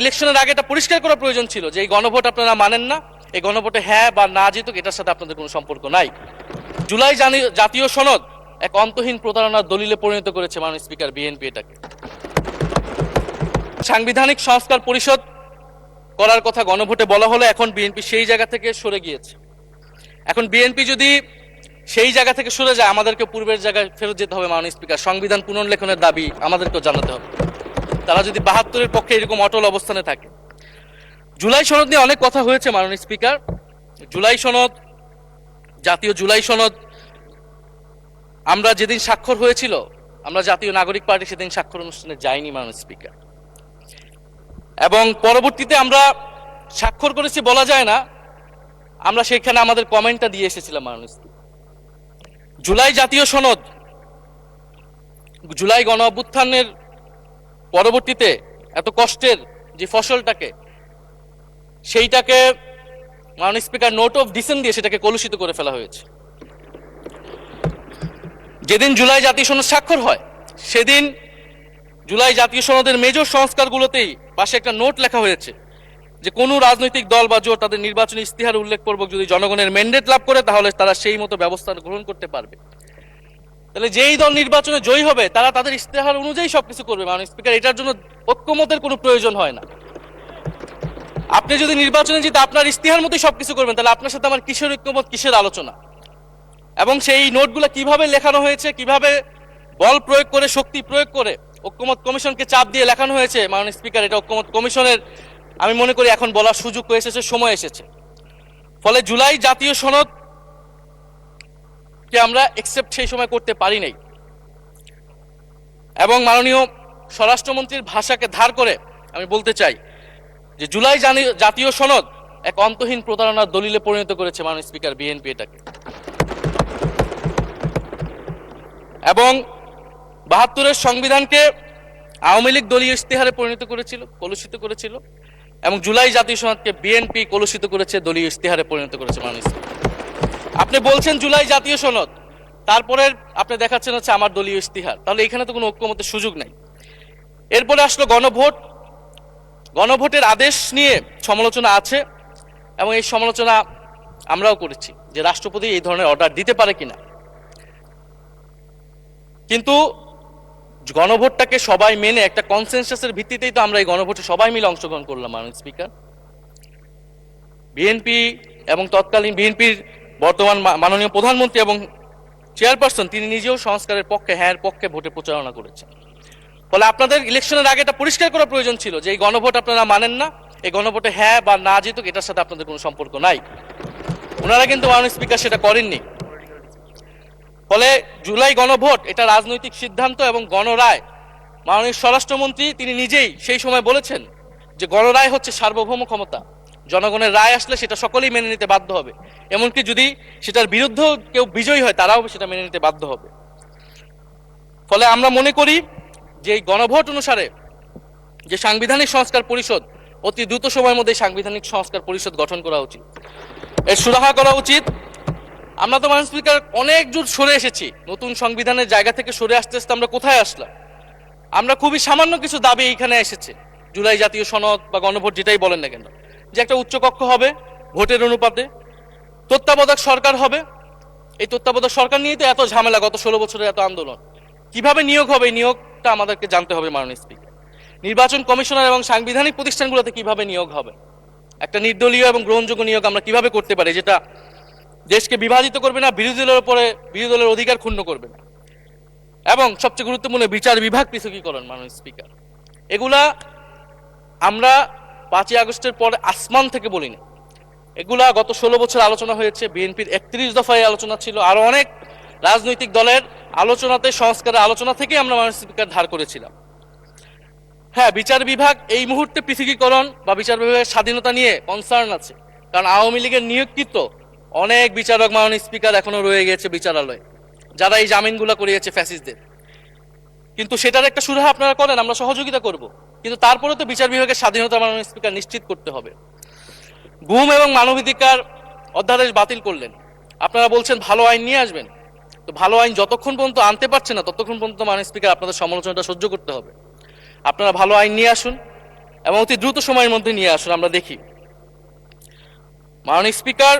ইলেকশনের আগে এটা পরিষ্কার করা প্রয়োজন ছিল যে এই গণভোট আপনারা মানেন না, এই গণভোটে হ্যাঁ বা না জিতুক এটার সাথে আপনাদের কোনো সম্পর্ক নাই। জুলাই জাতীয় সনদ এক অন্তহীন প্রতারণার দলিলে পরিণত করেছে মাননীয় স্পিকার বিএনপি এটাকে। সাংবিধানিক সংস্কার পরিষদ করার কথা গণভোটে বলা হলো, এখন বিএনপি সেই জায়গা থেকে সরে গিয়েছে। এখন বিএনপি যদি সেই জায়গা থেকে সরে যায়, আমাদেরকে পূর্বের জায়গায় ফেরত যেতে হবে। মাননীয় স্পিকার, সংবিধান পুনর্লেখনের দাবি আমাদেরকেও জানাতে হবে। তারা যদি ৭২-এর পক্ষে এরকম অটল অবস্থানে থাকে। জুলাই সনদ নিয়ে অনেক কথা হয়েছে মাননীয় স্পিকার। জুলাই সনদ, জাতীয় জুলাই সনদ আমরা যেদিন স্বাক্ষর হয়েছিল, আমরা জাতীয় নাগরিক পার্টি সেদিন স্বাক্ষর অনুষ্ঠানে যাইনি মাননীয় স্পিকার, এবং পরবর্তীতে আমরা স্বাক্ষর করেছি বলা যায় না, আমরা সেখানে আমাদের কমেন্টটা দিয়ে এসেছিলাম মাননীয় স্পিকার। জুলাই জাতীয় সনদ, জুলাই গণ অভ্যুত্থানের পরবর্তীতে এত কষ্টের যে ফসলটাকে, সেইটাকে মাননীয় স্পিকার নোট অফ ডিসেন্ট দিয়ে সেটাকে কলুষিত করে ফেলা হয়েছে। যেদিন জুলাই জাতীয় সনদ স্বাক্ষর হয়, সেদিন জুলাই জাতীয় সনদের মেজর সংস্কারগুলোতেই পাশে একটা নোট লেখা হয়েছে যে কোনো রাজনৈতিক দল বা জোট তাদের নির্বাচনী ইস্তিহার উল্লেখপূর্বক যদি জনগণের ম্যান্ডেট লাভ করে, তাহলে তারা সেই মতো ব্যবস্থা গ্রহণ করতে পারবে। তাহলে যেই দল নির্বাচনে জয়ী হবে তারা তাদের ইস্তেহার অনুযায়ী সবকিছু করবে মাননীয় স্পিকার। এটার জন্য ঐক্যমতের কোনো প্রয়োজন হয় না। আপনি যদি নির্বাচনে জিতে আপনার ইস্তেহার মতোই সবকিছু করবেন, তাহলে আপনার সাথে আমার কিসের ঐক্যমত, কিসের আলোচনা? এবং সেই নোটগুলো কিভাবে লেখানো হয়েছে, কিভাবে বল প্রয়োগ করে, শক্তি প্রয়োগ করে ঐক্যমত কমিশনকে চাপ দিয়ে লেখানো হয়েছে মাননীয় স্পিকার, এটা ঐক্যমত কমিশনের আমি মনে করি এখন বলার সুযোগ এসেছে, সময় এসেছে। ফলে জুলাই জাতীয় সনদ কে আমরা একসেপ্ট সেই সময় করতে পারি নাই, এবং মাননীয় স্বরাষ্ট্রমন্ত্রীর ভাষাকে ধার করে আমি বলতে চাই যে জুলাই জাতীয় সনদ এক অন্তহীন প্রতারণার দলিলে পরিণত করেছে মাননীয় স্পিকার বিএনপি এটাকে। এবং ৭২-এর সংবিধানকে আওয়ামী লীগ দলীয় ইস্তেহারে পরিণত করেছিল, কলুষিত করেছিল, এবং জুলাই জাতীয় সনদকে বিএনপি কলুষিত করেছে, দলীয় ইস্তেহারে পরিণত করেছে মাননীয় স্পিকার। আপনি বলছেন জুলাই জাতীয় সনদ, তারপরে আপনি দেখাচ্ছেন হচ্ছে আমার দলীয় ইস্তিহার, তাহলে এখানে তো কোনো ঐক্যমতের সুযোগ নাই। এরপরে আসলো গণভোট। গণভোটের আদেশ নিয়ে সমালোচনা আছে, এবং এই সমালোচনা আমরাও করেছি যে রাষ্ট্রপতি এই ধরনের অর্ডার দিতে পারে কিনা। কিন্তু গণভোটটাকে সবাই মেনে একটা কনসেনসাসের ভিত্তিতেই তো আমরা এই গণভোটে সবাই মিলে অংশগ্রহণ করলাম মাননীয় স্পিকার। বিএনপি এবং তৎকালীন বিএনপির বর্তমান মাননীয় প্রধানমন্ত্রী এবং চেয়ারপারসন, তিনি নিজেও সংস্কারের পক্ষে, হ্যাঁ পক্ষে ভোটে প্রচারণা করেছেন। ফলে আপনাদের ইলেকশনের আগে এটা পরিষ্কার করা প্রয়োজন ছিল যে এই গণভোট আপনারা মানেন না, এই গণভোটে হ্যাঁ বা না জিতুক এটার সাথে আপনাদের কোনো সম্পর্ক নাই। ওনারা কিন্তু মাননীয় স্পিকার সেটা করেননি। ফলে জুলাই গণভোট এটা রাজনৈতিক সিদ্ধান্ত এবং গণরায়। মাননীয় স্বরাষ্ট্রমন্ত্রী তিনি নিজেই সেই সময় বলেছেন যে গণরায় হচ্ছে সার্বভৌম ক্ষমতা, জনগণের রায় আসলে সেটা সকলেই মেনে নিতে বাধ্য হবে, এমনকি যদি সেটার বিরুদ্ধেও কেউ বিজয়ী হয় তারাও সেটা মেনে নিতে বাধ্য হবে। ফলে আমরা মনে করি যে এই গণভোট অনুসারে যে সাংবিধানিক সংস্কার পরিষদ, অতি দ্রুত সময়ের মধ্যে সাংবিধানিক সংস্কার পরিষদ গঠন করা উচিত, এর সুরাহা করা উচিত। আমরা তো মাননীয় স্পিকার অনেক দূর সরে এসেছি, নতুন সংবিধানের জায়গা থেকে সরে আসতে আসতে আমরা কোথায় আসলাম? আমরা খুবই সামান্য কিছু দাবি এখানে এসেছে, জুলাই জাতীয় সনদ বা গণভোট যেটাই বলেন না কেন, যে একটা উচ্চকক্ষ হবে ভোটের অনুপাতে, তত্ত্বাবধায়ক সরকার হবে। এই তত্ত্বাবধায়ক সরকার নিয়েই তো এত ঝামেলা, গত 16 বছরের এত আন্দোলন। কিভাবে নিয়োগ হবে, এই নিয়োগটা আমাদেরকে জানতে হবে মাননীয় স্পিকার। নির্বাচন কমিশনার এবং সাংবিধানিক প্রতিষ্ঠানগুলোতে কিভাবে নিয়োগ হবে, একটা নির্দলীয় এবং গ্রহণযোগ্য নিয়োগ আমরা কিভাবে করতে পারি, যেটা দেশকে বিভাজিত করবে না, বিরোধী দলের অধিকার ক্ষুণ্ণ করবে না, এবং সবচেয়ে গুরুত্বপূর্ণ বিচার বিভাগ পৃথকীকরণ মাননীয় স্পিকার। এগুলা আমরা 5ই আগস্টের পরে আসমান থেকে বলি না, এগুলা গত 16 বছর আলোচনা হয়েছে। বিএনপির 31 দফায় আলোচনা ছিল, আরো অনেক রাজনৈতিক দলের আলোচনাতে, সংস্কারের আলোচনা থেকে আমরা মাননীয় স্পিকার ধার করেছিলাম। হ্যাঁ, বিচার বিভাগ এই মুহূর্তে পৃথকীকরণ বা বিচার বিভাগের স্বাধীনতা নিয়ে কনসার্ন আছে, কারণ আওয়ামী লীগের নিয়োগকৃত অনেক বিচারক মাননীয় স্পিকার এখনো রয়ে গেছে বিচারালয়ে, যারা এই জামিনগুলো করিয়েছে ফ্যাসিস্টদের। কিন্তু সেটার একটা সুরাহা আপনারা করেন, আমরা সহযোগিতা করব, কিন্তু তারপরে তো বিচার বিভাগের স্বাধীনতা মাননীয় স্পিকার নিশ্চিত করতে হবে। গুম এবং মানবাধিকার অধ্যাদেশ বাতিল করলেন, আপনারা বলছেন ভালো আইন নিয়ে আসবেন। তো ভালো আইন যতক্ষণ পর্যন্ত আনতে পারছে না, ততক্ষণ পর্যন্ত মাননীয় স্পিকার আপনাদের সমালোচনাটা সহ্য করতে হবে। আপনারা ভালো আইন নিয়ে আসুন, এবং অতি দ্রুত সময়ের মধ্যে নিয়ে আসুন, আমরা দেখি। মাননীয় স্পিকার,